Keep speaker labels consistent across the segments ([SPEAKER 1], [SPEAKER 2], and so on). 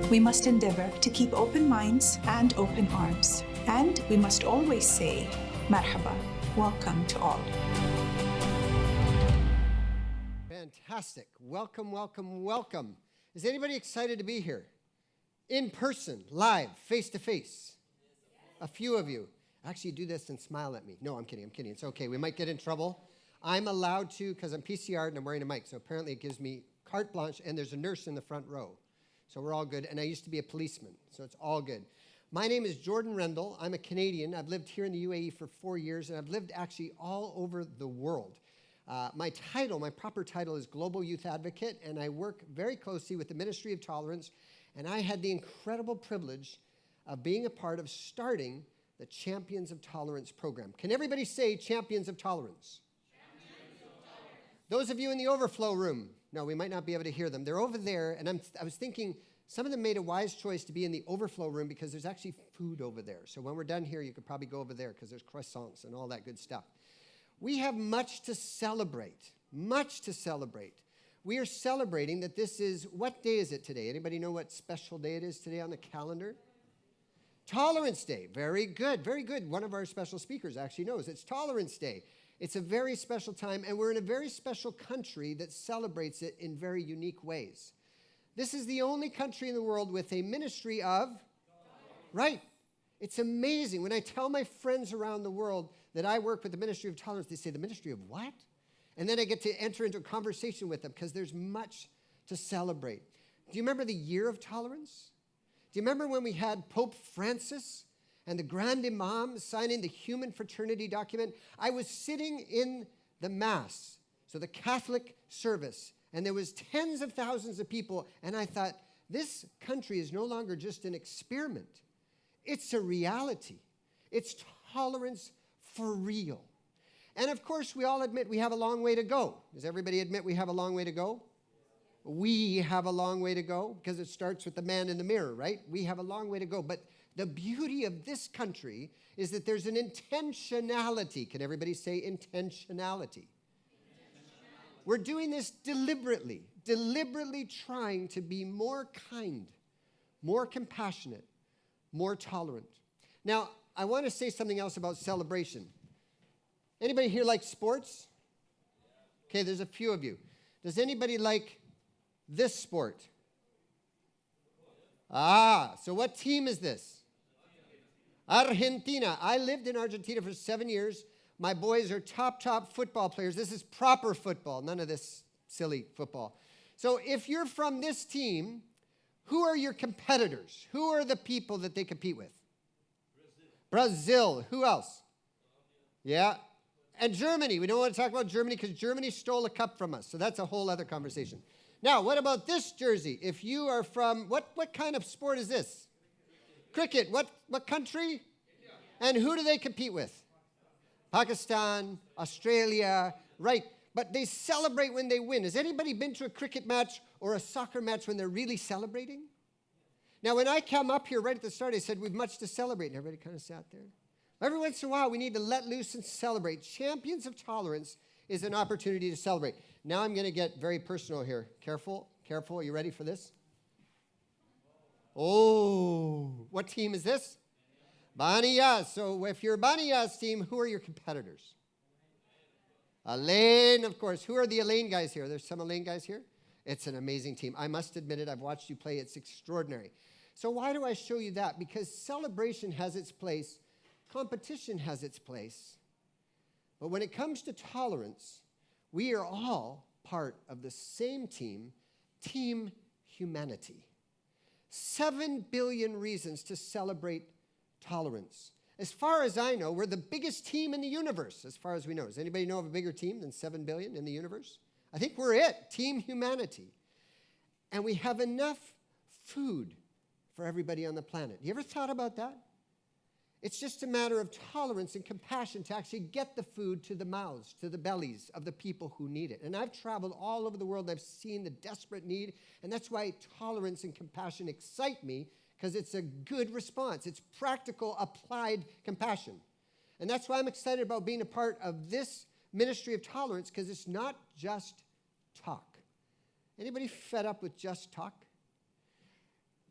[SPEAKER 1] We must endeavor to keep open minds and open arms. And we must always say, Marhaba, welcome to all.
[SPEAKER 2] Fantastic. Welcome, welcome, welcome. Is anybody excited to be here? In person, live, face to face? A few of you. Actually, do this and smile at me. No, I'm kidding. It's okay. We might get in trouble. I'm allowed to, because I'm PCR'd and I'm wearing a mic, so apparently it gives me carte blanche, and there's a nurse in the front row. So we're all good, and I used to be a policeman, so it's all good. My name is Jordan Rendell. I'm a Canadian. I've lived here in the UAE for 4 years, and I've lived actually all over the world. My proper title is Global Youth Advocate, and I work very closely with the Ministry of Tolerance, and I had the incredible privilege of being a part of starting the Champions of Tolerance program. Can everybody say Champions of Tolerance? Champions of Tolerance. Those of you in the overflow room, no, we might not be able to hear them. They're over there, and I was thinking some of them made a wise choice to be in the overflow room because there's actually food over there. So when we're done here, you could probably go over there because there's croissants and all that good stuff. We have much to celebrate, much to celebrate. We are celebrating that this is, what day is it today? Anybody know what special day it is today on the calendar? Tolerance Day. Very good, very good. One of our special speakers actually knows. It's Tolerance Day. It's a very special time, and we're in a very special country that celebrates it in very unique ways. This is the only country in the world with a ministry of tolerance. Right. It's amazing. When I tell my friends around the world that I work with the Ministry of Tolerance, they say, the Ministry of what? And then I get to enter into a conversation with them because there's much to celebrate. Do you remember the Year of Tolerance? Do you remember when we had Pope Francis and the Grand Imam signing the Human Fraternity document? I was sitting in the Mass, so the Catholic service, and there was tens of thousands of people, and I thought, this country is no longer just an experiment. It's a reality. It's tolerance for real. And of course, we all admit we have a long way to go. Does everybody admit we have a long way to go? We have a long way to go because it starts with the man in the mirror, right? We have a long way to go. But the beauty of this country is that there's an intentionality. Can everybody say intentionality? We're doing this deliberately trying to be more kind, more compassionate, more tolerant. Now, I want to say something else about celebration. Anybody here like sports? Okay, there's a few of you. Does anybody like this sport? So what team is this? Argentina. I lived in Argentina for 7 years. My boys are top football players. This is proper football, none of this silly football. So if you're from this team, who are your competitors? Who are the people that they compete with? Brazil. Who else? Yeah. And Germany. We don't want to talk about Germany because Germany stole a cup from us. So that's a whole other conversation. Now, what about this jersey? If you are from, what kind of sport is this? Cricket. What country? And who do they compete with? Pakistan, Australia, right. But they celebrate when they win. Has anybody been to a cricket match or a soccer match when they're really celebrating? Now, when I come up here right at the start, I said, we've much to celebrate. And everybody kind of sat there. Every once in a while, we need to let loose and celebrate. Champions of Tolerance is an opportunity to celebrate. Now I'm going to get very personal here. Careful. Are you ready for this? Oh, what team is this? Bani Yas. So if you're a Bani Yas team, who are your competitors? Elaine, of course. Who are the Elaine guys here? There's some Elaine guys here. It's an amazing team. I must admit it. I've watched you play. It's extraordinary. So why do I show you that? Because celebration has its place. Competition has its place. But when it comes to tolerance, we are all part of the same team, Team Humanity. 7 billion reasons to celebrate tolerance. As far as I know, we're the biggest team in the universe, as far as we know. Does anybody know of a bigger team than 7 billion in the universe? I think we're it, Team Humanity. And we have enough food for everybody on the planet. You ever thought about that? It's just a matter of tolerance and compassion to actually get the food to the mouths, to the bellies of the people who need it. And I've traveled all over the world, and I've seen the desperate need, and that's why tolerance and compassion excite me, because it's a good response. It's practical, applied compassion. And that's why I'm excited about being a part of this ministry of tolerance, because it's not just talk. Anybody fed up with just talk?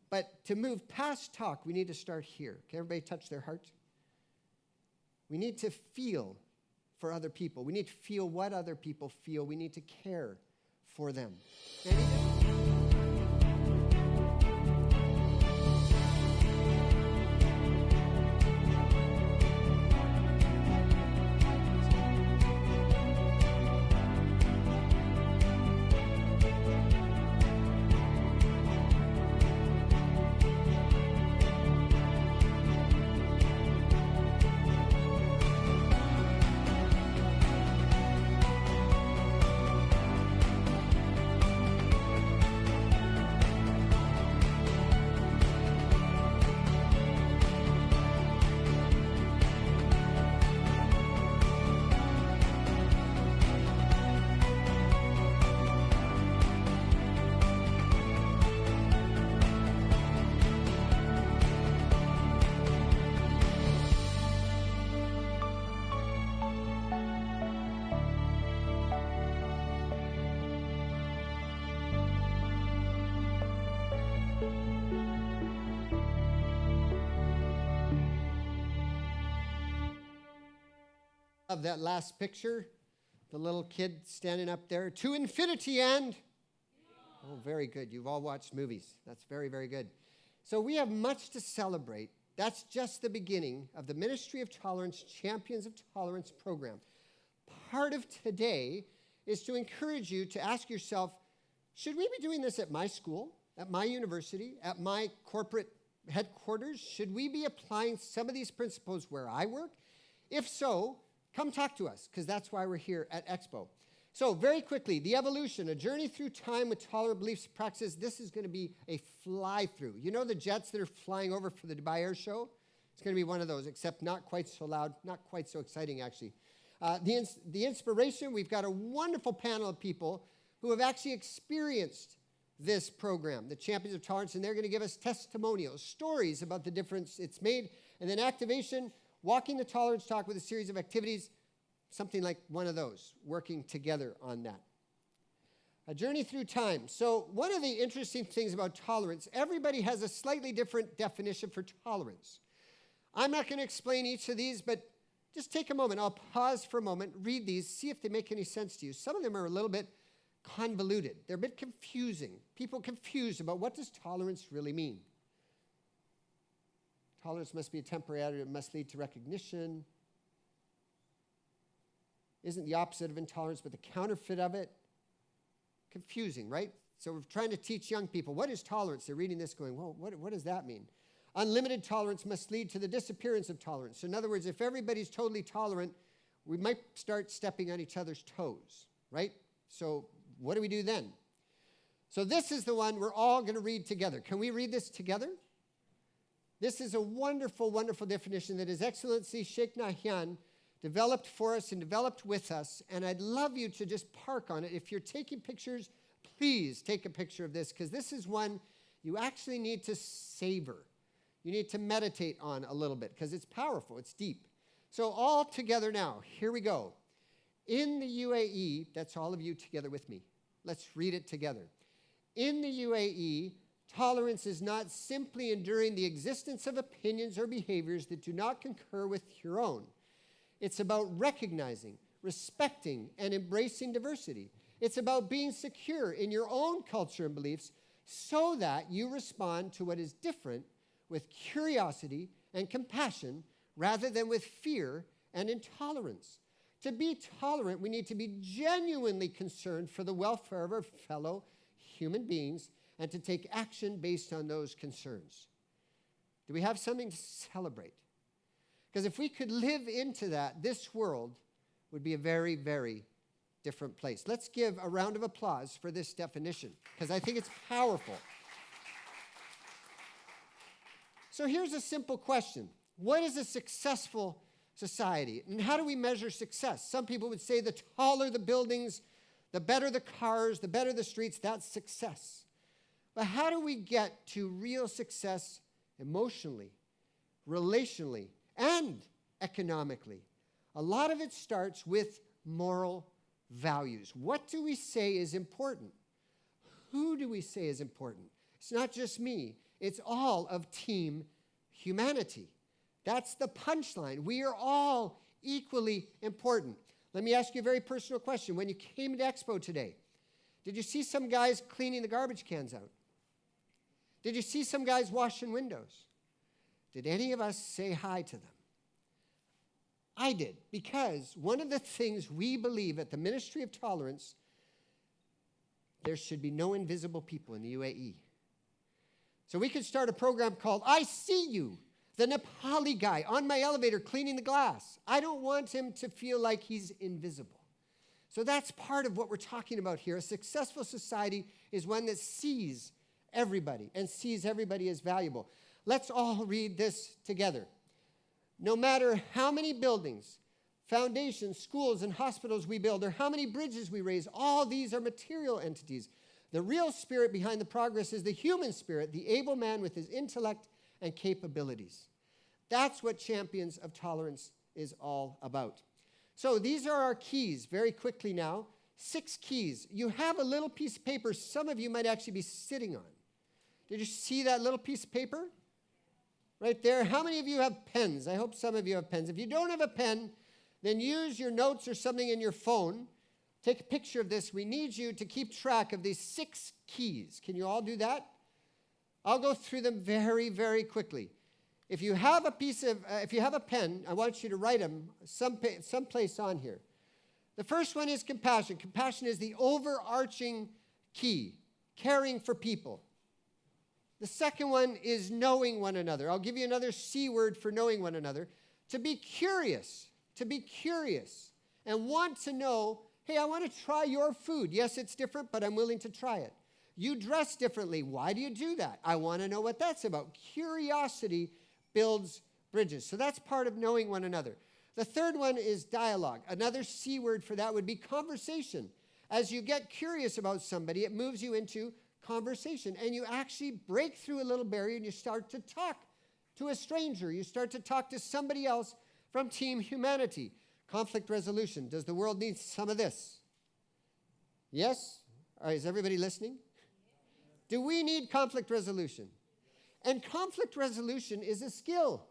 [SPEAKER 2] But to move past talk, we need to start here. Can everybody touch their heart? We need to feel for other people. We need to feel what other people feel. We need to care for them. Of that last picture, the little kid standing up there, to infinity and... Oh, very good. You've all watched movies. That's very, very good. So we have much to celebrate. That's just the beginning of the Ministry of Tolerance, Champions of Tolerance program. Part of today is to encourage you to ask yourself, should we be doing this at my school, at my university, at my corporate headquarters? Should we be applying some of these principles where I work? If so, come talk to us, because that's why we're here at Expo. So very quickly, the evolution, a journey through time with tolerant beliefs and practices. This is going to be a fly-through. You know the jets that are flying over for the Dubai Air Show? It's going to be one of those, except not quite so loud, not quite so exciting, actually. The inspiration, we've got a wonderful panel of people who have actually experienced this program, the Champions of Tolerance, and they're going to give us testimonials, stories about the difference it's made. And then activation, walking the tolerance talk with a series of activities, something like one of those, working together on that. A journey through time. So one of the interesting things about tolerance, everybody has a slightly different definition for tolerance. I'm not going to explain each of these, but just take a moment. I'll pause for a moment, read these, see if they make any sense to you. Some of them are a little bit convoluted. They're a bit confusing. People confused about what does tolerance really mean. Tolerance must be a temporary attitude. It must lead to recognition. Isn't the opposite of intolerance, but the counterfeit of it. Confusing, right? So we're trying to teach young people, what is tolerance? They're reading this going, well, what does that mean? Unlimited tolerance must lead to the disappearance of tolerance. So in other words, if everybody's totally tolerant, we might start stepping on each other's toes, right? So what do we do then? So this is the one we're all going to read together. Can we read this together? This is a wonderful, wonderful definition that His Excellency Sheikh Nahyan developed for us and developed with us, and I'd love you to just park on it. If you're taking pictures, please take a picture of this, because this is one you actually need to savor. You need to meditate on a little bit, because it's powerful, it's deep. So all together now, here we go. In the UAE, that's all of you together with me. Let's read it together. In the UAE, tolerance is not simply enduring the existence of opinions or behaviors that do not concur with your own. It's about recognizing, respecting, and embracing diversity. It's about being secure in your own culture and beliefs so that you respond to what is different with curiosity and compassion rather than with fear and intolerance. To be tolerant, we need to be genuinely concerned for the welfare of our fellow human beings and to take action based on those concerns. Do we have something to celebrate? Because if we could live into that, this world would be a very, very different place. Let's give a round of applause for this definition, because I think it's powerful. So here's a simple question. What is a successful society? And how do we measure success? Some people would say the taller the buildings, the better the cars, the better the streets, that's success. But how do we get to real success emotionally, relationally, and economically? A lot of it starts with moral values. What do we say is important? Who do we say is important? It's not just me. It's all of team humanity. That's the punchline. We are all equally important. Let me ask you a very personal question. When you came to Expo today, did you see some guys cleaning the garbage cans out? Did you see some guys washing windows? Did any of us say hi to them? I did, because one of the things we believe at the Ministry of Tolerance, there should be no invisible people in the UAE. So we could start a program called I See You, the Nepali guy on my elevator cleaning the glass. I don't want him to feel like he's invisible. So that's part of what we're talking about here. A successful society is one that sees everybody and sees everybody as valuable. Let's all read this together. No matter how many buildings, foundations, schools, and hospitals we build, or how many bridges we raise, all these are material entities. The real spirit behind the progress is the human spirit, the able man with his intellect and capabilities. That's what Champions of Tolerance is all about. So these are our keys very quickly now. 6 keys. You have a little piece of paper some of you might actually be sitting on. Did you see that little piece of paper? Right there. How many of you have pens? I hope some of you have pens. If you don't have a pen, then use your notes or something in your phone. Take a picture of this. We need you to keep track of these 6 keys. Can you all do that? I'll go through them very, very quickly. If you have a pen, I want you to write them someplace on here. The first one is compassion. Compassion is the overarching key, caring for people. The second one is knowing one another. I'll give you another C word for knowing one another. To be curious and want to know, hey, I want to try your food. Yes, it's different, but I'm willing to try it. You dress differently. Why do you do that? I want to know what that's about. Curiosity builds bridges. So that's part of knowing one another. The third one is dialogue. Another C word for that would be conversation. As you get curious about somebody, it moves you into conversation, and you actually break through a little barrier and you start to talk to a stranger. You start to talk to somebody else from team humanity. Conflict resolution. Does the world need some of this? Yes? All right, is everybody listening? Do we need conflict resolution? And conflict resolution is a skill.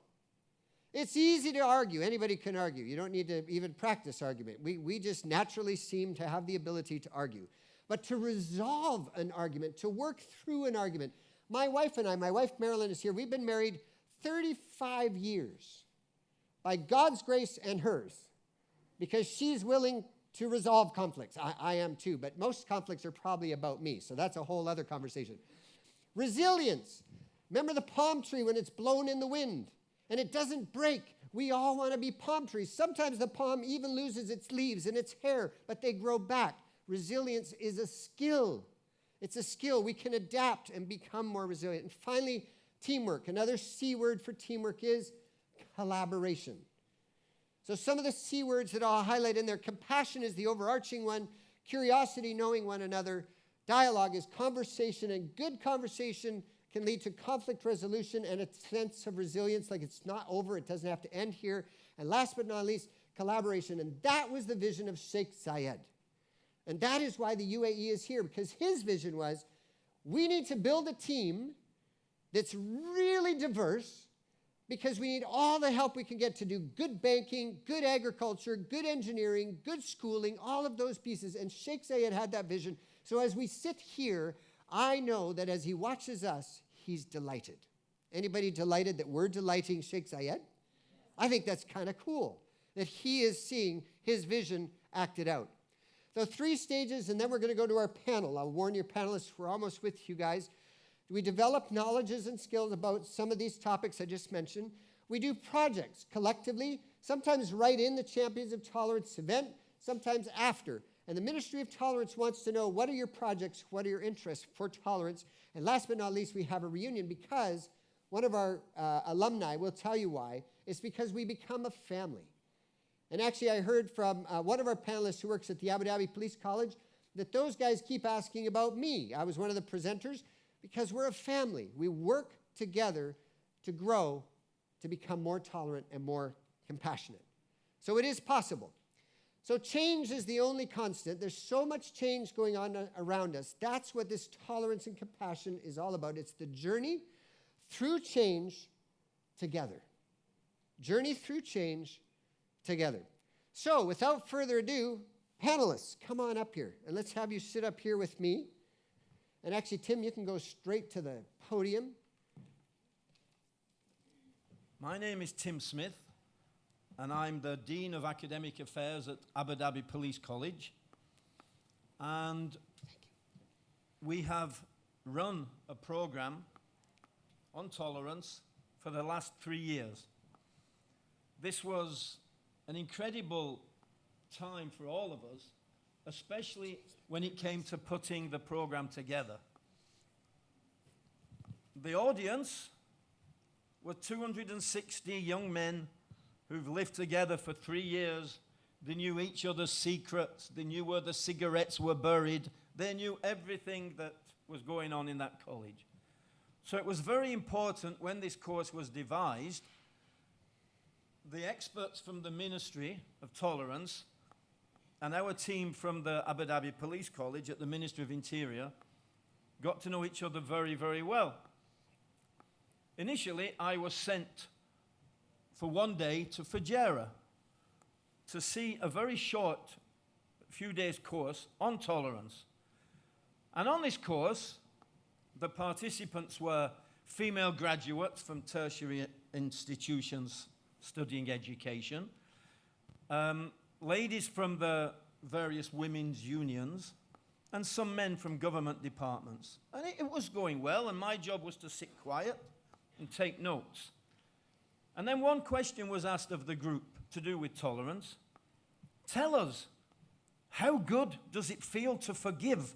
[SPEAKER 2] It's easy to argue. Anybody can argue. You don't need to even practice argument. We just naturally seem to have the ability to argue. But to resolve an argument, to work through an argument. My wife and I, my wife Marilyn is here. We've been married 35 years by God's grace and hers, because she's willing to resolve conflicts. I am too, but most conflicts are probably about me, so that's a whole other conversation. Resilience. Remember the palm tree when it's blown in the wind and it doesn't break. We all want to be palm trees. Sometimes the palm even loses its leaves and its hair, but they grow back. Resilience is a skill. It's a skill. We can adapt and become more resilient. And finally, teamwork. Another C word for teamwork is collaboration. So some of the C words that I'll highlight in there: compassion is the overarching one, curiosity, knowing one another, dialogue is conversation, and good conversation can lead to conflict resolution and a sense of resilience, like it's not over, it doesn't have to end here. And last but not least, collaboration. And that was the vision of Sheikh Zayed. And that is why the UAE is here, because his vision was, we need to build a team that's really diverse, because we need all the help we can get to do good banking, good agriculture, good engineering, good schooling, all of those pieces. And Sheikh Zayed had that vision. So as we sit here, I know that as he watches us, he's delighted. Anybody delighted that we're delighting Sheikh Zayed? I think that's kind of cool, that he is seeing his vision acted out. So 3 stages, and then we're going to go to our panel. I'll warn your panelists, we're almost with you guys. We develop knowledges and skills about some of these topics I just mentioned. We do projects collectively, sometimes right in the Champions of Tolerance event, sometimes after. And the Ministry of Tolerance wants to know, what are your projects, what are your interests for tolerance? And last but not least, we have a reunion, because one of our alumni will tell you why. It's because we become a family. And actually, I heard from one of our panelists who works at the Abu Dhabi Police College that those guys keep asking about me. I was one of the presenters, because we're a family. We work together to grow, to become more tolerant and more compassionate. So it is possible. So change is the only constant. There's so much change going on around us. That's what this tolerance and compassion is all about. It's the journey through change together. Journey through change together. So, without further ado, panelists, come on up here. And let's have you sit up here with me. And actually, Tim, you can go straight to the podium.
[SPEAKER 3] My name is Tim Smith, and I'm the Dean of Academic Affairs at Abu Dhabi Police College. And we have run a program on tolerance for the last 3 years. This was an incredible time for all of us, especially when it came to putting the program together. The audience were 260 young men who've lived together for 3 years. They knew each other's secrets. They knew where the cigarettes were buried. They knew everything that was going on in that college. So it was very important when this course was devised. The experts from the Ministry of Tolerance and our team from the Abu Dhabi Police College at the Ministry of Interior got to know each other very, very well. Initially, I was sent for one day to Fujairah to see a very short, few days course on tolerance. And on this course, the participants were female graduates from tertiary institutions studying education, ladies from the various women's unions, and some men from government departments. And it was going well, and my job was to sit quiet and take notes. And then one question was asked of the group to do with tolerance. Tell us, how good does it feel to forgive?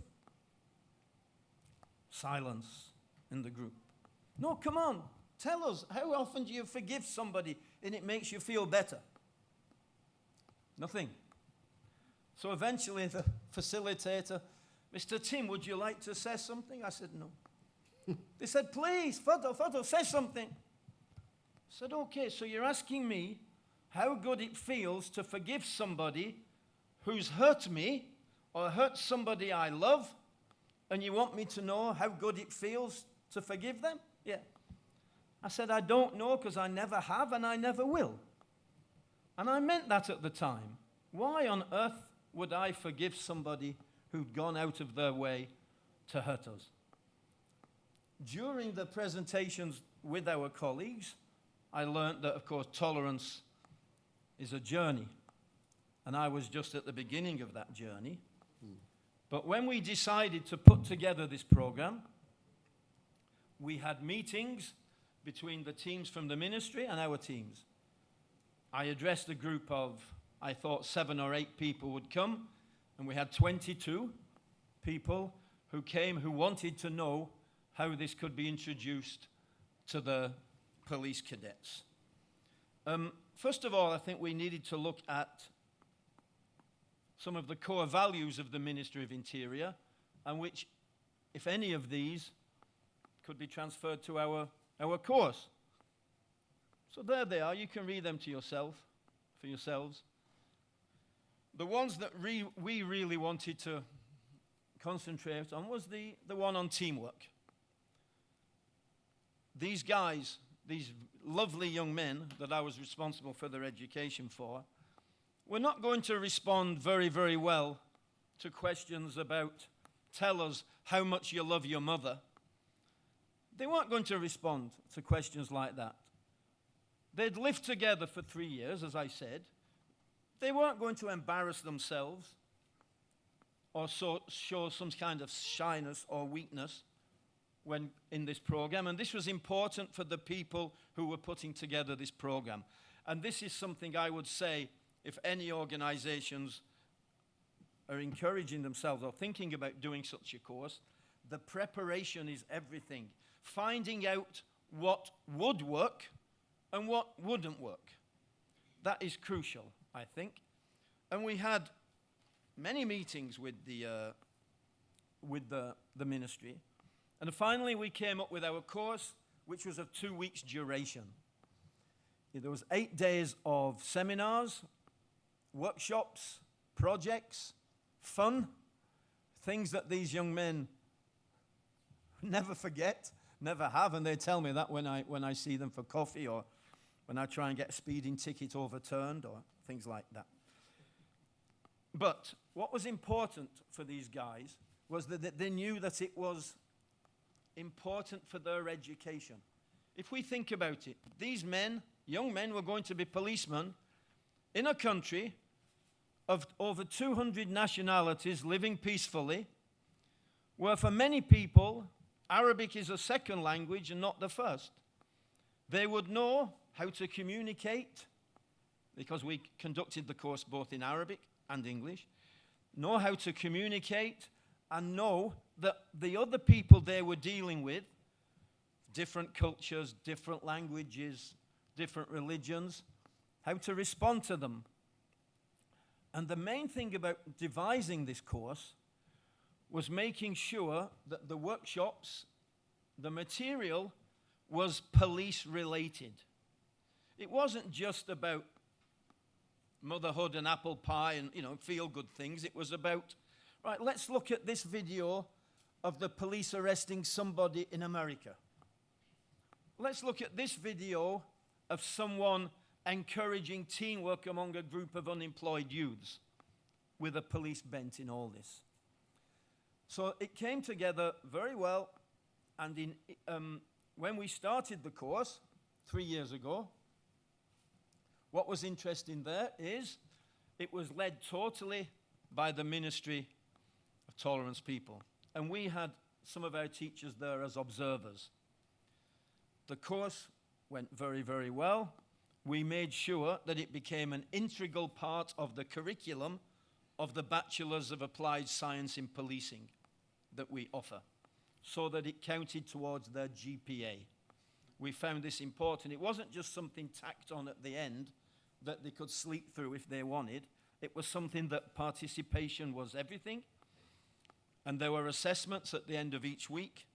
[SPEAKER 3] Silence in the group. No, come on, tell us, how often do you forgive somebody and it makes you feel better? Nothing. So eventually the facilitator, Mr. Tim, would you like to say something? I said, no. They said, please, Fadl, say something. I said, okay, so you're asking me how good it feels to forgive somebody who's hurt me or hurt somebody I love, and you want me to know how good it feels to forgive them? Yeah. I said, I don't know because I never have and I never will. And I meant that at the time. Why on earth would I forgive somebody who'd gone out of their way to hurt us? During the presentations with our colleagues, I learned that, of course, tolerance is a journey. And I was just at the beginning of that journey. But when we decided to put together this program, we had meetings between the teams from the ministry and our teams. I addressed a group of, I thought 7 or 8 people would come, and we had 22 people who came who wanted to know how this could be introduced to the police cadets. First of all, I think we needed to look at some of the core values of the Ministry of Interior, and which, if any of these, could be transferred to our course. So there they are. You can read them to for yourselves. The ones that we really wanted to concentrate on was the one on teamwork. These guys, these lovely young men that I was responsible for their education for, were not going to respond very, very well to questions about, tell us how much you love your mother. They weren't going to respond to questions like that. They'd lived together for 3 years, as I said. They weren't going to embarrass themselves or show some kind of shyness or weakness when in this program. And this was important for the people who were putting together this program. And this is something I would say, if any organizations are encouraging themselves or thinking about doing such a course, the preparation is everything. Finding out what would work and what wouldn't work. That is crucial, I think. And we had many meetings with the ministry. And finally, we came up with our course, which was of 2 weeks' duration. There was 8 days of seminars, workshops, projects, fun, things that these young men never forget never have, and they tell me that when I see them for coffee or when I try and get a speeding ticket overturned or things like that. But what was important for these guys was that they knew that it was important for their education. If we think about it, these men, young men, were going to be policemen in a country of over 200 nationalities living peacefully, where for many people, Arabic is a second language and not the first. They would know how to communicate, because we conducted the course both in Arabic and English, know how to communicate and know that the other people they were dealing with, different cultures, different languages, different religions, how to respond to them. And the main thing about devising this course was making sure that the workshops, the material, was police-related. It wasn't just about motherhood and apple pie and, feel-good things. It was about, right, let's look at this video of the police arresting somebody in America. Let's look at this video of someone encouraging teamwork among a group of unemployed youths with a police bent in all this. So it came together very well, and when we started the course 3 years ago, what was interesting there is it was led totally by the Ministry of Tolerance people, and we had some of our teachers there as observers. The course went very, very well. We made sure that it became an integral part of the curriculum of the Bachelors of Applied Science in Policing that we offer, so that it counted towards their GPA. We found this important. It wasn't just something tacked on at the end that they could sleep through if they wanted. It was something that participation was everything, and there were assessments at the end of each week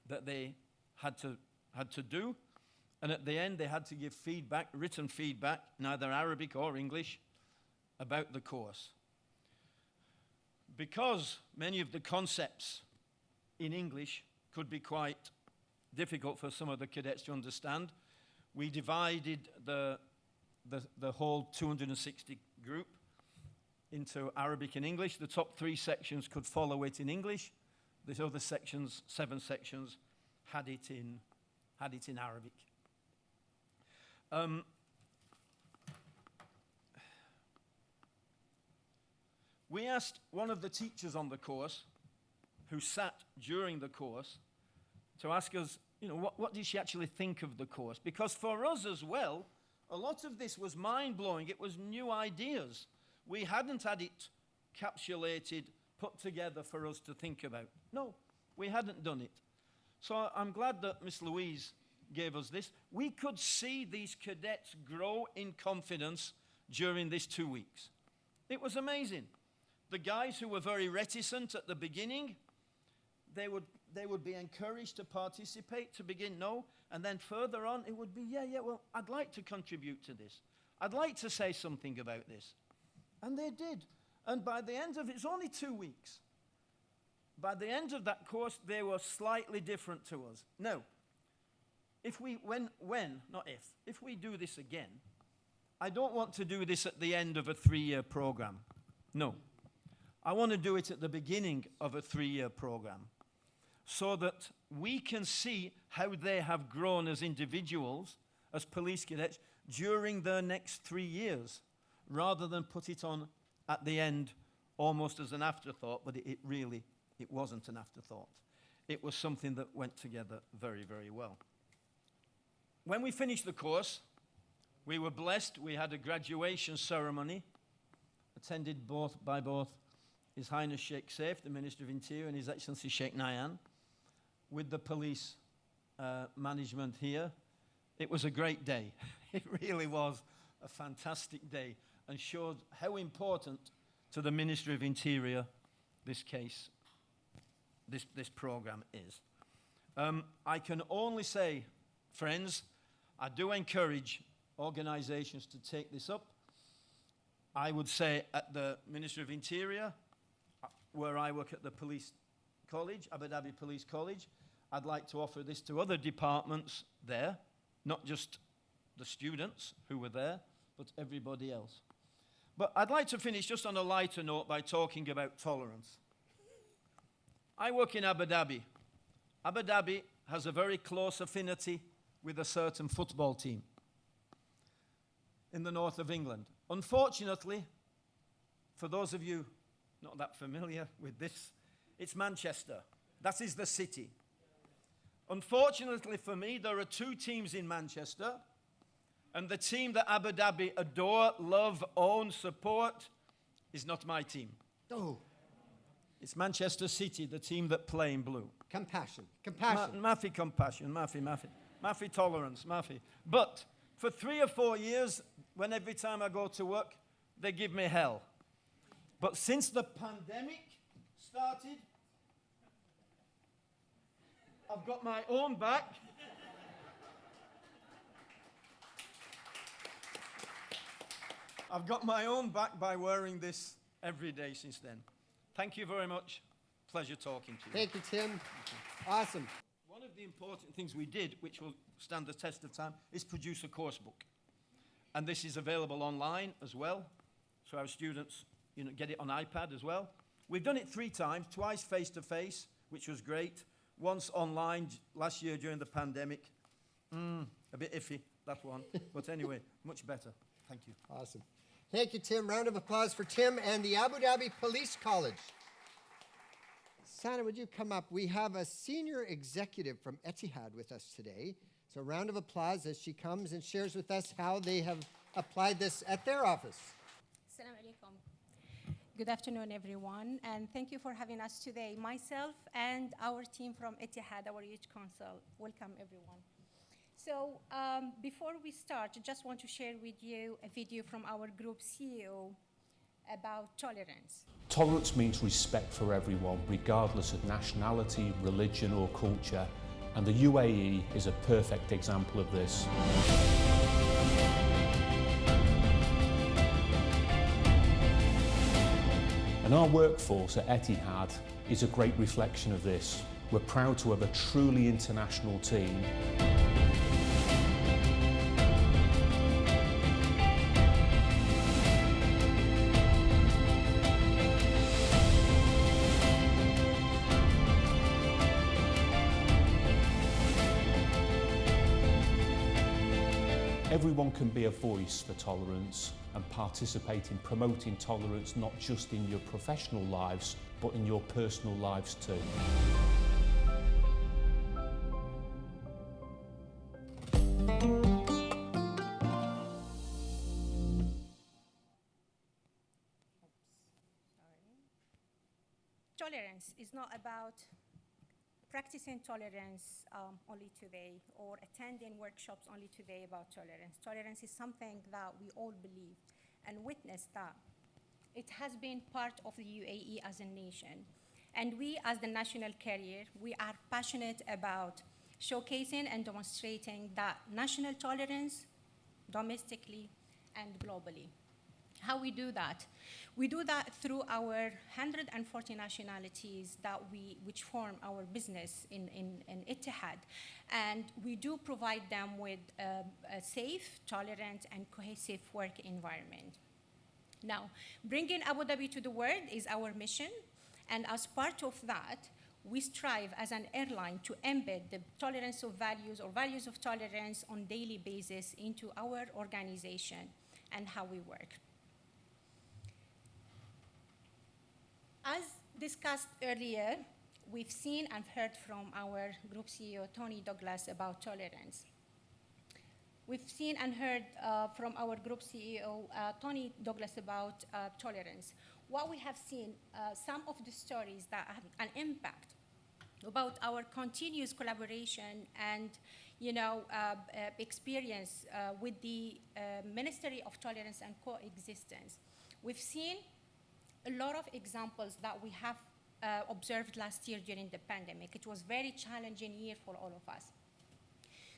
[SPEAKER 3] that they had to do, and at the end they had to give feedback, written feedback, in either Arabic or English, about the course. Because many of the concepts in English could be quite difficult for some of the cadets to understand, we divided the whole 260 group into Arabic and English. The top 3 sections could follow it in English. The other sections, 7 sections, had it in Arabic. We asked one of the teachers on the course, who sat during the course, to ask us, what did she actually think of the course? Because for us as well, a lot of this was mind-blowing. It was new ideas. We hadn't had it capsulated, put together for us to think about. No, we hadn't done it. So I'm glad that Miss Louise gave us this. We could see these cadets grow in confidence during these 2 weeks. It was amazing. The guys who were very reticent at the beginning, they would be encouraged to participate, to begin, no, and then further on it would be, well, I'd like to contribute to this. I'd like to say something about this. And they did. And by the end of it, it's only 2 weeks. By the end of that course, they were slightly different to us. Now, if we do this again, I don't want to do this at the end of a 3-year program. No. I want to do it at the beginning of a 3-year program, so that we can see how they have grown as individuals, as police cadets, during their next 3 years, rather than put it on at the end almost as an afterthought, but it wasn't an afterthought. It was something that went together very, very well. When we finished the course, we were blessed. We had a graduation ceremony attended by both His Highness Sheikh Saif, the Minister of Interior, and His Excellency Sheikh Nayan, with the police management here. It was a great day. It really was a fantastic day, and showed how important to the Ministry of Interior this program is. I can only say, friends, I do encourage organizations to take this up. I would say at the Ministry of Interior, where I work at the Police College, Abu Dhabi Police College, I'd like to offer this to other departments there, not just the students who were there, but everybody else. But I'd like to finish just on a lighter note by talking about tolerance. I work in Abu Dhabi. Abu Dhabi has a very close affinity with a certain football team in the north of England. Unfortunately, for those of you not that familiar with this, it's Manchester. That is the city. Unfortunately for me, there are two teams in Manchester, and the team that Abu Dhabi adore, love, own, support is not my team.
[SPEAKER 2] Oh,
[SPEAKER 3] It's Manchester City, the team that play in blue.
[SPEAKER 2] compassion. Compassion.
[SPEAKER 3] Mafi compassion, mafi tolerance, mafi. But for 3 or 4 years, when every time I go to work, they give me hell. But since the pandemic started, I've got my own back. I've got my own back by wearing this every day since then. Thank you very much. Pleasure talking to you.
[SPEAKER 2] Thank you, Tim. Awesome.
[SPEAKER 3] One of the important things we did, which will stand the test of time, is produce a course book. And this is available online as well, so our students get it on iPad as well. We've done it 3 times, twice face-to-face, which was great, once online last year during the pandemic. A bit iffy, that one. But anyway, much better. Thank you.
[SPEAKER 2] Awesome. Thank you, Tim. Round of applause for Tim and the Abu Dhabi Police College. Sana, would you come up? We have a senior executive from Etihad with us today. So a round of applause as she comes and shares with us how they have applied this at their office.
[SPEAKER 4] Assalamu alaikum. Good afternoon, everyone, and thank you for having us today. Myself and our team from Etihad, our youth council, welcome everyone. So before we start, I just want to share with you a video from our group CEO about tolerance.
[SPEAKER 5] Tolerance means respect for everyone, regardless of nationality, religion or culture, and the UAE is a perfect example of this. And our workforce at Etihad is a great reflection of this. We're proud to have a truly international team. Everyone can be a voice for tolerance and participate in promoting tolerance not just in your professional lives, but in your personal lives too.
[SPEAKER 4] Tolerance is not about practicing tolerance only today or attending workshops only today about tolerance. Tolerance is something that we all believe and witness that it has been part of the UAE as a nation. And we as the national carrier, we are passionate about showcasing and demonstrating that national tolerance domestically and globally. How we do that? We do that through our 140 nationalities which form our business in Etihad. And we do provide them with a safe, tolerant, and cohesive work environment. Now, bringing Abu Dhabi to the world is our mission. And as part of that, we strive as an airline to embed the tolerance of values or values of tolerance on a daily basis into our organization and how we work. As discussed earlier, we've seen and heard from our group CEO, Tony Douglas, about tolerance. We've seen and heard from our group CEO, Tony Douglas, about tolerance. What we have seen, some of the stories that have an impact about our continuous collaboration and experience with the Ministry of Tolerance and Coexistence. We've seen a lot of examples that we have observed last year during the pandemic. It was a very challenging year for all of us.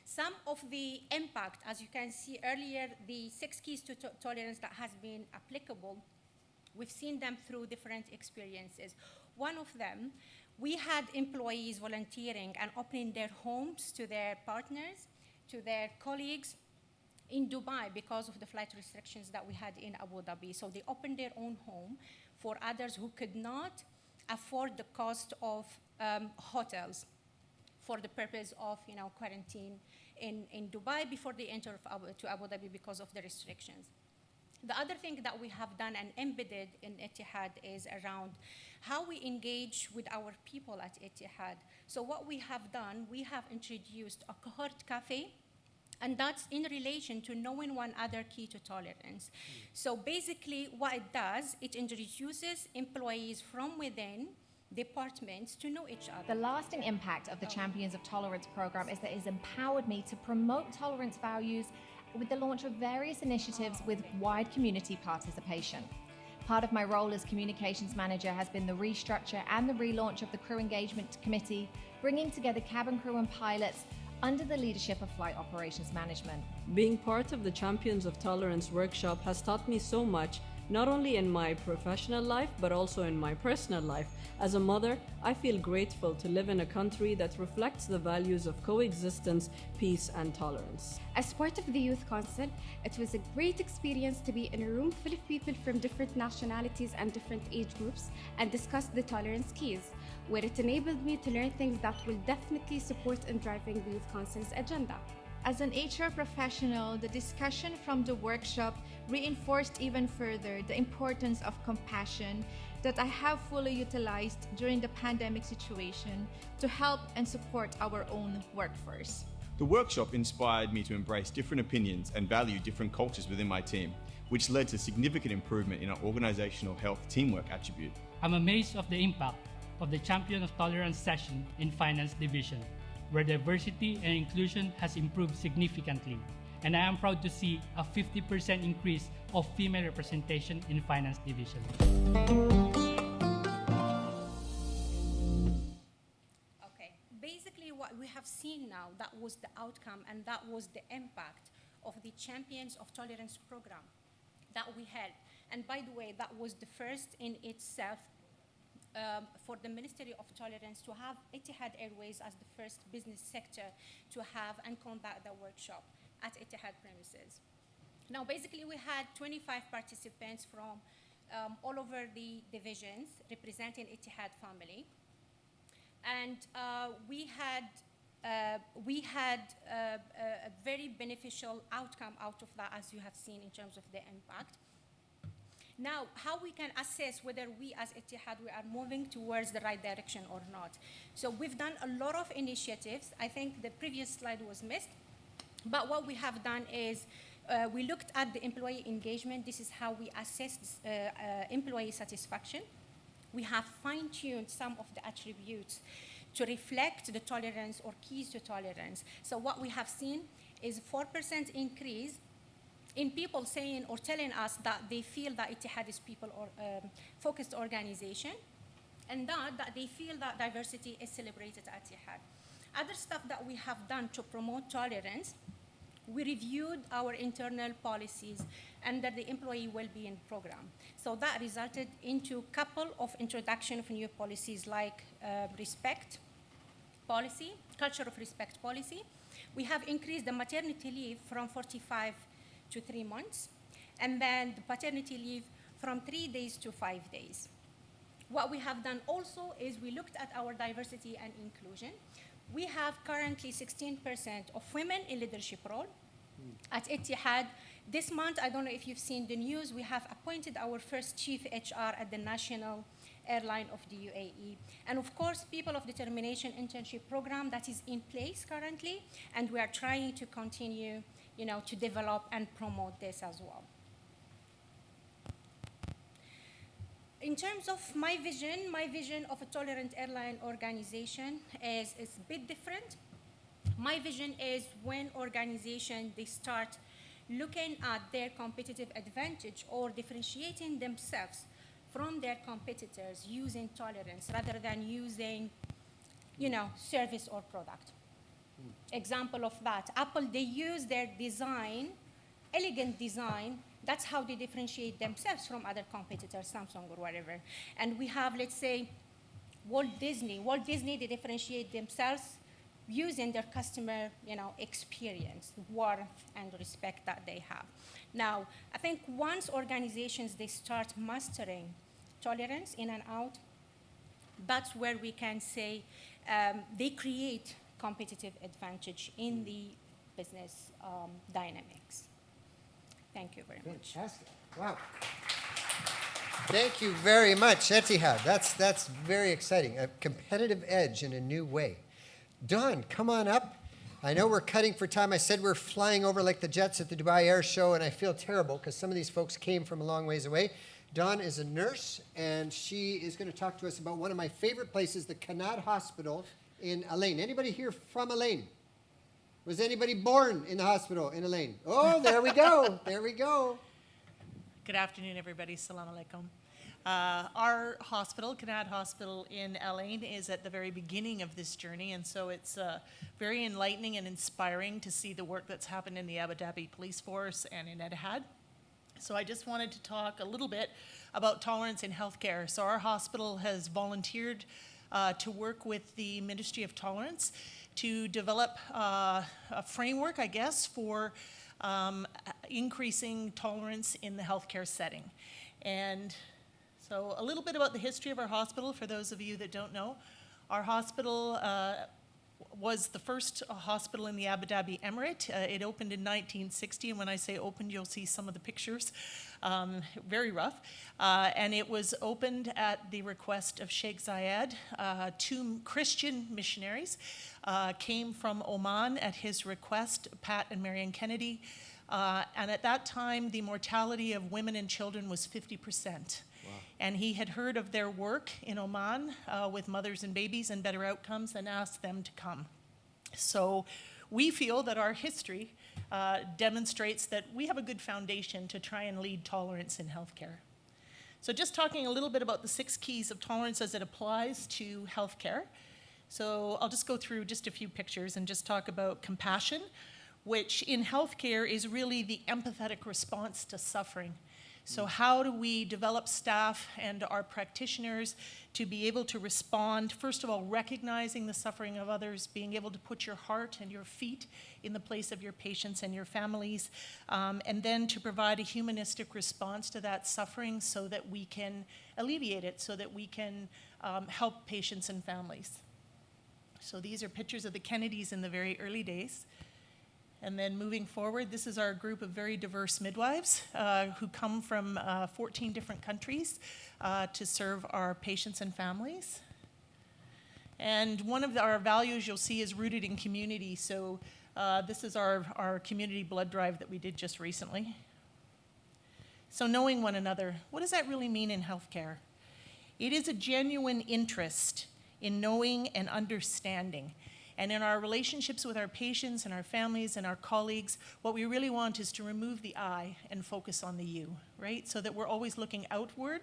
[SPEAKER 4] Some of the impact, as you can see earlier, the 6 keys to tolerance that has been applicable, we've seen them through different experiences. One of them We had employees volunteering and opening their homes to their partners, to their colleagues in Dubai because of the flight restrictions that we had in Abu Dhabi. So they opened their own home for others who could not afford the cost of hotels for the purpose of quarantine in Dubai before they enter to Abu Dhabi because of the restrictions. The other thing that we have done and embedded in Etihad is around how we engage with our people at Etihad. So what we have done, we have introduced a cohort cafe, and that's in relation to knowing one another, key to tolerance. So basically what it does, it introduces employees from within departments to know each other.
[SPEAKER 6] The lasting impact of the Champions of Tolerance program is that it has empowered me to promote tolerance values with the launch of various initiatives with wide community participation. Part of my role as communications manager has been the restructure and the relaunch of the Crew Engagement Committee, bringing together cabin crew and pilots under the leadership of Flight Operations Management.
[SPEAKER 7] Being part of the Champions of Tolerance workshop has taught me so much, not only in my professional life, but also in my personal life. As a mother, I feel grateful to live in a country that reflects the values of coexistence, peace, and tolerance.
[SPEAKER 8] As part of the Youth Council, it was a great experience to be in a room full of people from different nationalities and different age groups and discuss the tolerance keys, where it enabled me to learn things that will definitely support in driving the Youth Council's agenda.
[SPEAKER 9] As an HR professional, the discussion from the workshop reinforced even further the importance of compassion that I have fully utilized during the pandemic situation to help and support our own workforce.
[SPEAKER 10] The workshop inspired me to embrace different opinions and value different cultures within my team, which led to significant improvement in our organizational health teamwork attribute.
[SPEAKER 11] I'm amazed of the impact of the Champion of Tolerance session in Finance Division, where diversity and inclusion has improved significantly. And I am proud to see a 50% increase of female representation in Finance Division.
[SPEAKER 4] Okay, basically what we have seen now, that was the outcome and that was the impact of the Champions of Tolerance program that we had. And by the way, that was the first in itself for the Ministry of Tolerance to have Etihad Airways as the first business sector to have and conduct the workshop at Etihad premises. Now, basically, we had 25 participants from all over the divisions representing Etihad family. And we had a very beneficial outcome out of that, as you have seen in terms of the impact. Now, how we can assess whether we as Etihad, we are moving towards the right direction or not. So we've done a lot of initiatives. I think the previous slide was missed. But what we have done is we looked at the employee engagement. This is how we assess employee satisfaction. We have fine-tuned some of the attributes to reflect the tolerance or keys to tolerance. So what we have seen is 4% increase in people saying or telling us that they feel that Etihad is people-focused organization, and that they feel that diversity is celebrated at Etihad. Other stuff that we have done to promote tolerance, we reviewed our internal policies under the employee well-being program. So that resulted into a couple of introduction of new policies like respect policy, culture of respect policy. We have increased the maternity leave from 45 to 3 months, and then the paternity leave from 3 days to 5 days. What we have done also is we looked at our diversity and inclusion. We have currently 16% of women in leadership role at Etihad. This month, I don't know if you've seen the news, we have appointed our first chief HR at the national airline of the UAE. And of course, People of Determination internship program that is in place currently, and we are trying to continue to develop and promote this as well. In terms of my vision of a tolerant airline organization is a bit different. My vision is when organizations, they start looking at their competitive advantage or differentiating themselves from their competitors using tolerance rather than using, service or product. Example of that, Apple, they use their design, elegant design. That's how they differentiate themselves from other competitors, Samsung or whatever. And we have, let's say, Walt Disney, they differentiate themselves using their customer, experience, warmth, and respect that they have. Now, I think once organizations, they start mastering tolerance in and out, that's where we can say they create competitive advantage in the business dynamics. Thank you very much.
[SPEAKER 2] Fantastic. Wow. Thank you very much, Etihad. That's very exciting. A competitive edge in a new way. Dawn, come on up. I know we're cutting for time. I said we're flying over like the jets at the Dubai Air Show, and I feel terrible because some of these folks came from a long ways away. Dawn is a nurse, and she is going to talk to us about one of my favorite places, the Kanad Hospital in Elaine. Anybody here from Elaine? Was anybody born in the hospital in Elaine? Oh, there we go. There we go.
[SPEAKER 12] Good afternoon, everybody. Salam alaikum. Our hospital, Kanad Hospital in Elaine, is at the very beginning of this journey, and so it's very enlightening and inspiring to see the work that's happened in the Abu Dhabi Police Force and in Etihad. So I just wanted to talk a little bit about tolerance in healthcare. So our hospital has volunteered to work with the Ministry of Tolerance to develop a framework, I guess, for increasing tolerance in the healthcare setting. And so a little bit about the history of our hospital, for those of you that don't know. Our hospital was the first hospital in the Abu Dhabi Emirate. It opened in 1960, and when I say opened, you'll see some of the pictures. Very rough. And it was opened at the request of Sheikh Zayed. Two Christian missionaries came from Oman at his request, Pat and Marion Kennedy. And at that time, the mortality of women and children was 50%. And he had heard of their work in Oman with mothers and babies and better outcomes and asked them to come. So we feel that our history demonstrates that we have a good foundation to try and lead tolerance in healthcare. So just talking a little bit about the 6 keys of tolerance as it applies to healthcare. So I'll just go through just a few pictures and just talk about compassion, which in healthcare is really the empathetic response to suffering. So how do we develop staff and our practitioners to be able to respond, first of all, recognizing the suffering of others, being able to put your heart and your feet in the place of your patients and your families, and then to provide a humanistic response to that suffering so that we can alleviate it, so that we can help patients and families. So these are pictures of the Kennedys in the very early days. And then moving forward, this is our group of very diverse midwives who come from 14 different countries to serve our patients and families. And one of our values you'll see is rooted in community. So this is our community blood drive that we did just recently. So knowing one another, what does that really mean in healthcare? It is a genuine interest in knowing and understanding. And in our relationships with our patients and our families and our colleagues, what we really want is to remove the I and focus on the you, right? So that we're always looking outward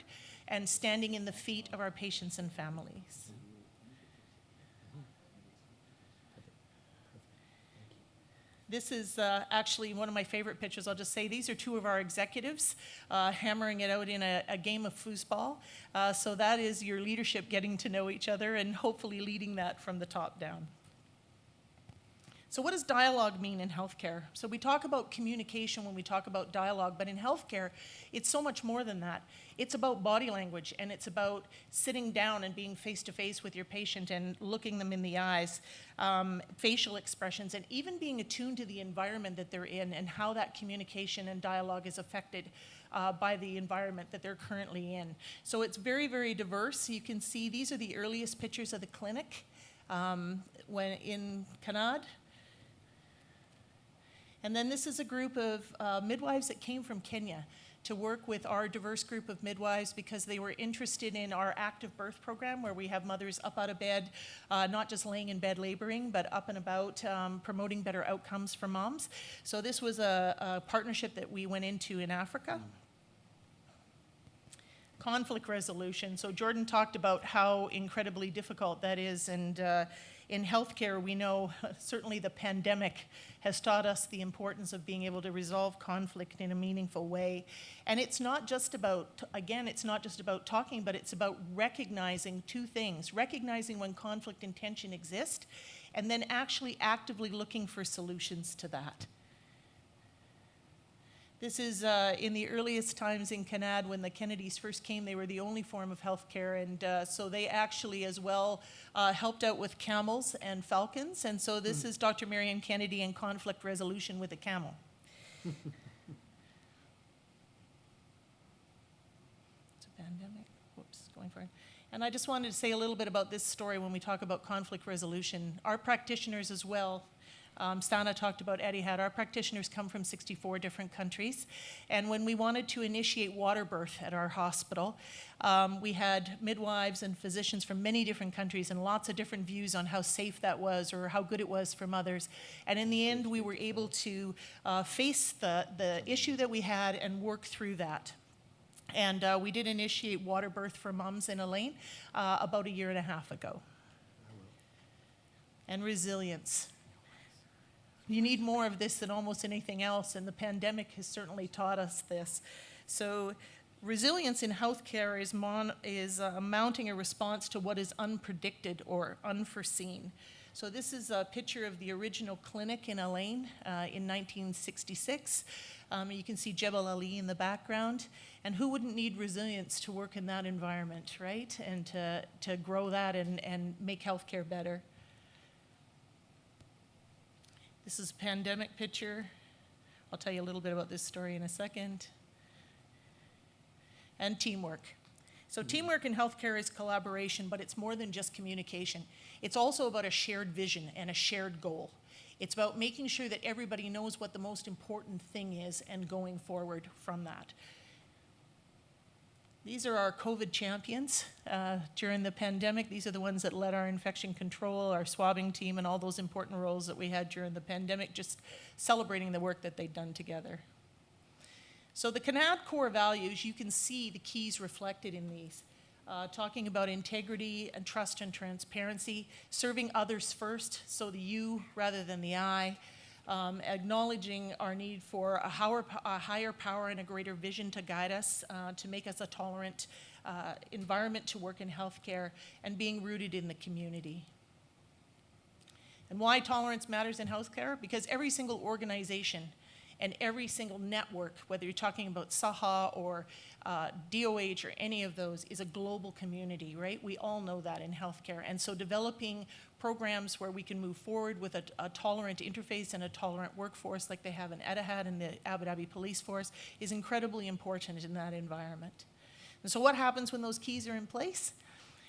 [SPEAKER 12] and standing in the feet of our patients and families. This is actually one of my favorite pictures. I'll just say these are 2 of our executives hammering it out in a game of foosball. So that is your leadership getting to know each other and hopefully leading that from the top down. So what does dialogue mean in healthcare? So we talk about communication when we talk about dialogue, but in healthcare, it's so much more than that. It's about body language, and it's about sitting down and being face-to-face with your patient and looking them in the eyes, facial expressions, and even being attuned to the environment that they're in and how that communication and dialogue is affected by the environment that they're currently in. So it's very, very diverse. You can see these are the earliest pictures of the clinic when in Kanad. And then this is a group of midwives that came from Kenya to work with our diverse group of midwives because they were interested in our active birth program where we have mothers up out of bed, not just laying in bed laboring, but up and about promoting better outcomes for moms. So this was a partnership that we went into in Africa. Conflict resolution. So Jordan talked about how incredibly difficult that is, and in healthcare, we know certainly the pandemic has taught us the importance of being able to resolve conflict in a meaningful way. And it's not just about, again, it's not just about talking, but it's about recognizing two things. Recognizing when conflict and tension exist, and then actually actively looking for solutions to that. This is in the earliest times in Canada when the Kennedys first came. They were the only form of healthcare, and so they actually as well helped out with camels and falcons. And so this is Dr. Marion Kennedy in conflict resolution with a camel. It's a pandemic. Whoops, going for it. And I just wanted to say a little bit about this story when we talk about conflict resolution. Our practitioners as well. Sana talked about Etihad. Our practitioners come from 64 different countries. And when we wanted to initiate water birth at our hospital, we had midwives and physicians from many different countries and lots of different views on how safe that was or how good it was for mothers. And in the end, we were able to face the issue that we had and work through that. And we did initiate water birth for moms in Elaine about 1.5 years ago. And resilience. You need more of this than almost anything else, and the pandemic has certainly taught us this. So resilience in healthcare is mounting a response to what is unpredicted or unforeseen. So this is a picture of the original clinic in Elaine in 1966. You can see Jebel Ali in the background. And who wouldn't need resilience to work in that environment, right? And to grow that and make healthcare better. This is a pandemic picture. I'll tell you a little bit about this story in a second. And teamwork. So teamwork in healthcare is collaboration, but it's more than just communication. It's also about a shared vision and a shared goal. It's about making sure that everybody knows what the most important thing is and going forward from that. These are our COVID champions during the pandemic. These are the ones that led our infection control, our swabbing team, and all those important roles that we had during the pandemic, just celebrating the work that they'd done together. So the CANAD core values, you can see the keys reflected in these. Talking about integrity and trust and transparency, serving others first, so the you rather than the I, acknowledging our need for a higher power and a greater vision to guide us, to make us a tolerant environment to work in healthcare, and being rooted in the community. And why tolerance matters in healthcare? Because every single organization and every single network, whether you're talking about SAHA or DOH or any of those, is a global community, right? We all know that in healthcare. And so developing programs where we can move forward with a tolerant interface and a tolerant workforce like they have in Etihad and the Abu Dhabi Police Force is incredibly important in that environment. And so what happens when those keys are in place?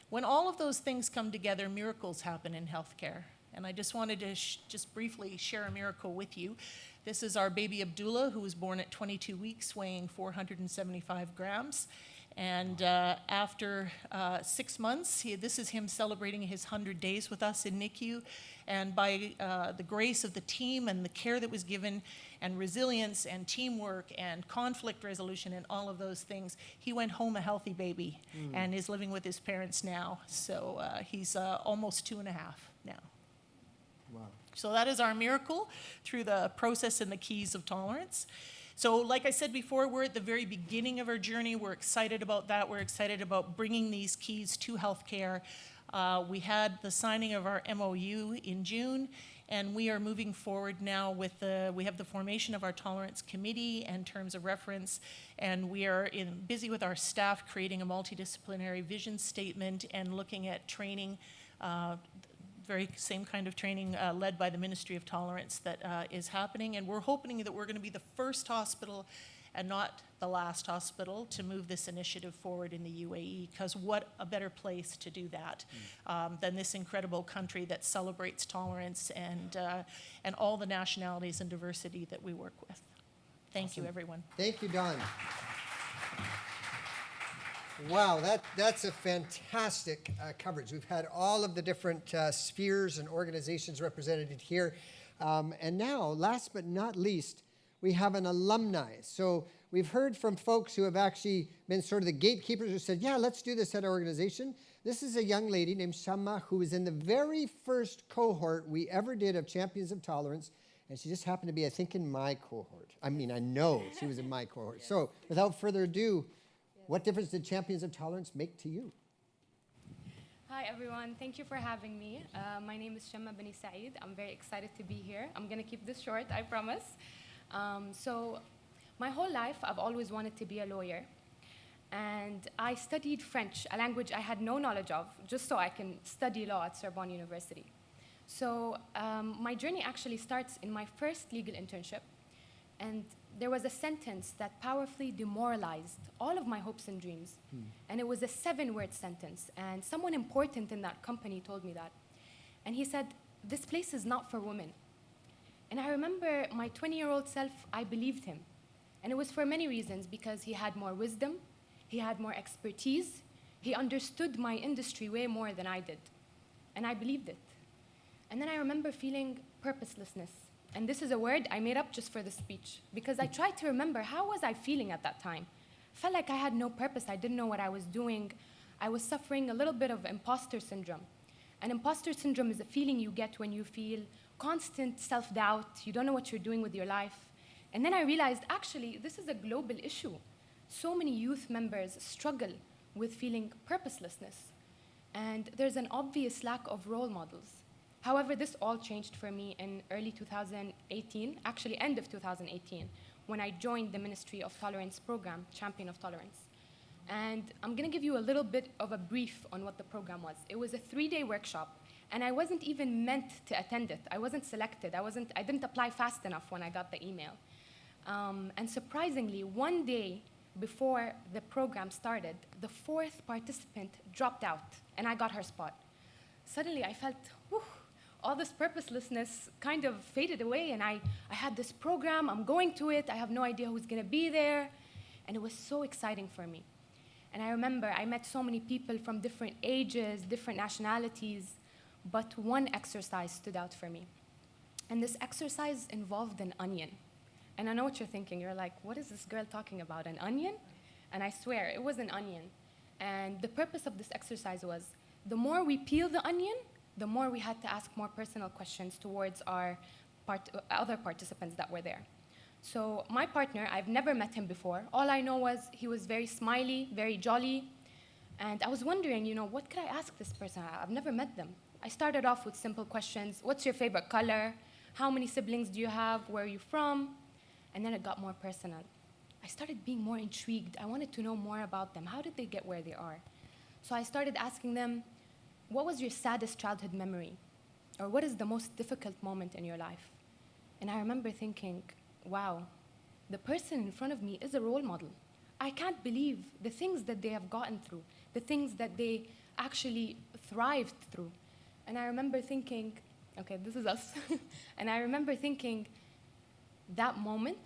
[SPEAKER 12] When all of those things come together, miracles happen in healthcare. And I just wanted to just briefly share a miracle with you. This is our baby Abdullah, who was born at 22 weeks, weighing 475 grams. And after 6 months, this is him celebrating his 100 days with us in NICU. And by the grace of the team and the care that was given, and resilience and teamwork and conflict resolution and all of those things, he went home a healthy baby and is living with his parents now. So he's almost 2.5 now.
[SPEAKER 2] Wow.
[SPEAKER 12] So that is our miracle through the process and the keys of tolerance. So like I said before, we're at the very beginning of our journey. We're excited about that. We're excited about bringing these keys to healthcare. We had the signing of our MOU in June, and we are moving forward now with we have the formation of our tolerance committee and terms of reference, and we are busy with our staff creating a multidisciplinary vision statement and looking at training, very same kind of training led by the Ministry of Tolerance that is happening. And we're hoping that we're going to be the first hospital and not the last hospital to move this initiative forward in the UAE, because what a better place to do that than this incredible country that celebrates tolerance and all the nationalities and diversity that we work with. Thank you, everyone.
[SPEAKER 2] Thank you, Dawn. Wow, that's a fantastic coverage. We've had all of the different spheres and organizations represented here. And now, last but not least, we have an alumni. So We've heard from folks who have actually been sort of the gatekeepers who said, yeah, let's do this at our organization. This is a young lady named Shamma who was in the very first cohort we ever did of Champions of Tolerance, and she just happened to be, I think, in my cohort. I mean, I know she was in my cohort. Yes. So without further ado, what difference did Champions of Tolerance make to you?
[SPEAKER 13] Hi, everyone. Thank you for having me. My name is Shamma Bani Saeed. I'm very excited to be here. I'm going to keep this short, I promise. So my whole life, I've always wanted to be a lawyer. And I studied French, a language I had no knowledge of, just so I can study law at Sorbonne University. So my journey actually starts in my first legal internship. And there was a sentence that powerfully demoralized all of my hopes and dreams. And it was a 7-word sentence. And someone important in that company told me that. And he said, "This place is not for women." And I remember my 20-year-old self, I believed him. And it was for many reasons, because he had more wisdom, he had more expertise, he understood my industry way more than I did. And I believed it. And then I remember feeling purposelessness. And this is a word I made up just for the speech, because I tried to remember, how was I feeling at that time? Felt like I had no purpose. I didn't know what I was doing. I was suffering a little bit of imposter syndrome. And imposter syndrome is a feeling you get when you feel constant self-doubt. You don't know what you're doing with your life. And then I realized, actually, this is a global issue. So many youth members struggle with feeling purposelessness. And there's an obvious lack of role models. However, this all changed for me in early 2018, actually end of 2018, when I joined the Ministry of Tolerance program, Champion of Tolerance. And I'm going to give you a little bit of a brief on what the program was. It was a 3-day workshop, and I wasn't even meant to attend it. I wasn't selected. I didn't apply fast enough when I got the email. And surprisingly, one day before the program started, the 4th participant dropped out, and I got her spot. Suddenly, I felt, whew, all this purposelessness kind of faded away, and I had this program, I'm going to it, I have no idea who's gonna be there, and it was so exciting for me. And I remember I met so many people from different ages, different nationalities, but one exercise stood out for me. And this exercise involved an onion. And I know what you're thinking, you're like, what is this girl talking about, an onion? And I swear, it was an onion. And the purpose of this exercise was, the more we peel the onion, the more we had to ask more personal questions towards our other participants that were there. So my partner, I've never met him before. All I know was he was very smiley, very jolly. And I was wondering, what could I ask this person? I've never met them. I started off with simple questions. What's your favorite color? How many siblings do you have? Where are you from? And then it got more personal. I started being more intrigued. I wanted to know more about them. How did they get where they are? So I started asking them, what was your saddest childhood memory? Or what is the most difficult moment in your life? And I remember thinking, wow, the person in front of me is a role model. I can't believe the things that they have gotten through, the things that they actually thrived through. And I remember thinking, okay, this is us. And I remember thinking, that moment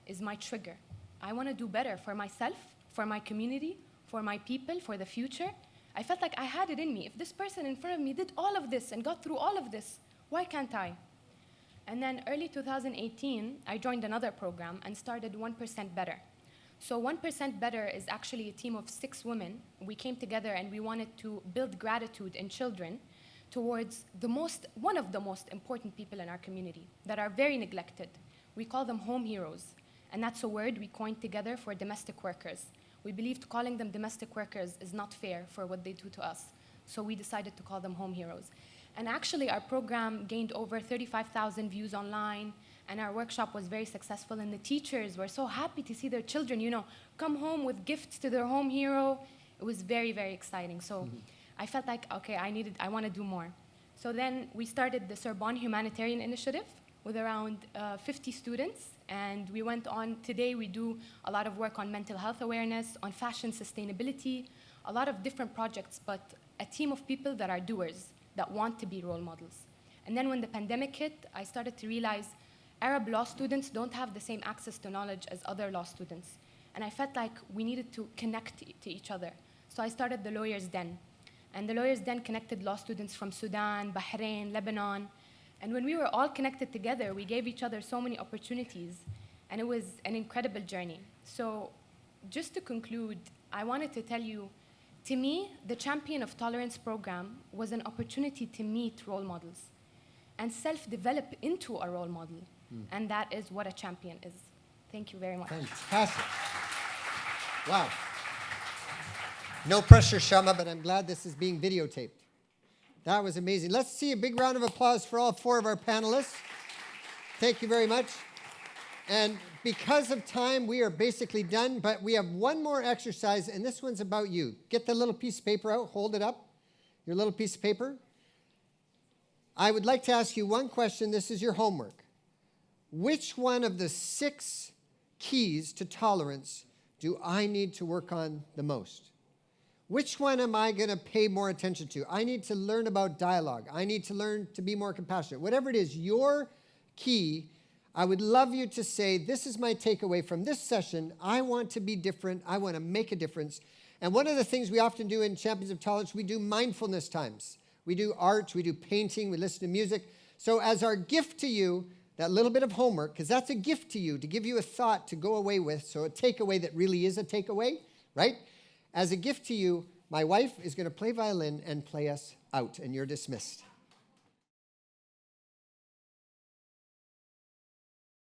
[SPEAKER 13] is my trigger. I want to do better for myself, for my community, for my people, for the future. I felt like I had it in me. If this person in front of me did all of this and got through all of this, why can't I? And then early 2018, I joined another program and started 1% Better. So 1% Better is actually a team of 6 women. We came together and we wanted to build gratitude in children towards one of the most important people in our community that are very neglected. We call them home heroes. And that's a word we coined together for domestic workers. We believed calling them domestic workers is not fair for what they do to us. So we decided to call them home heroes. And actually, our program gained over 35,000 views online, and our workshop was very successful, and the teachers were so happy to see their children, come home with gifts to their home hero. It was very, very exciting. So I felt like, okay, I want to do more. So then we started the Sorbonne Humanitarian Initiative with around 50 students. And we went on, today we do a lot of work on mental health awareness, on fashion sustainability, a lot of different projects, but a team of people that are doers, that want to be role models. And then when the pandemic hit, I started to realize Arab law students don't have the same access to knowledge as other law students. And I felt like we needed to connect to each other. So I started the Lawyers' Den. And the Lawyers' Den connected law students from Sudan, Bahrain, Lebanon. And when we were all connected together, we gave each other so many opportunities. and it was an incredible journey. So just to conclude, I wanted to tell you, to me, the Champion of Tolerance program was an opportunity to meet role models and self-develop into a role model. And that is what a champion is. Thank you very much.
[SPEAKER 2] Fantastic. Wow. No pressure, Shama, but I'm glad this is being videotaped. That was amazing. Let's see a big round of applause for all 4 of our panelists. Thank you very much. And because of time, we are basically done, but we have one more exercise, and this one's about you. Get the little piece of paper out, hold it up, your little piece of paper. I would like to ask you one question. This is your homework. Which one of the 6 keys to tolerance do I need to work on the most? Which one am I going to pay more attention to? I need to learn about dialogue. I need to learn to be more compassionate. Whatever it is, your key, I would love you to say, this is my takeaway from this session. I want to be different. I want to make a difference. And one of the things we often do in Champions of Tolerance, we do mindfulness times. We do art, we do painting, we listen to music. So as our gift to you, that little bit of homework, because that's a gift to you, to give you a thought to go away with, so a takeaway that really is a takeaway, right? As a gift to you, my wife is going to play violin and play us out, and you're dismissed.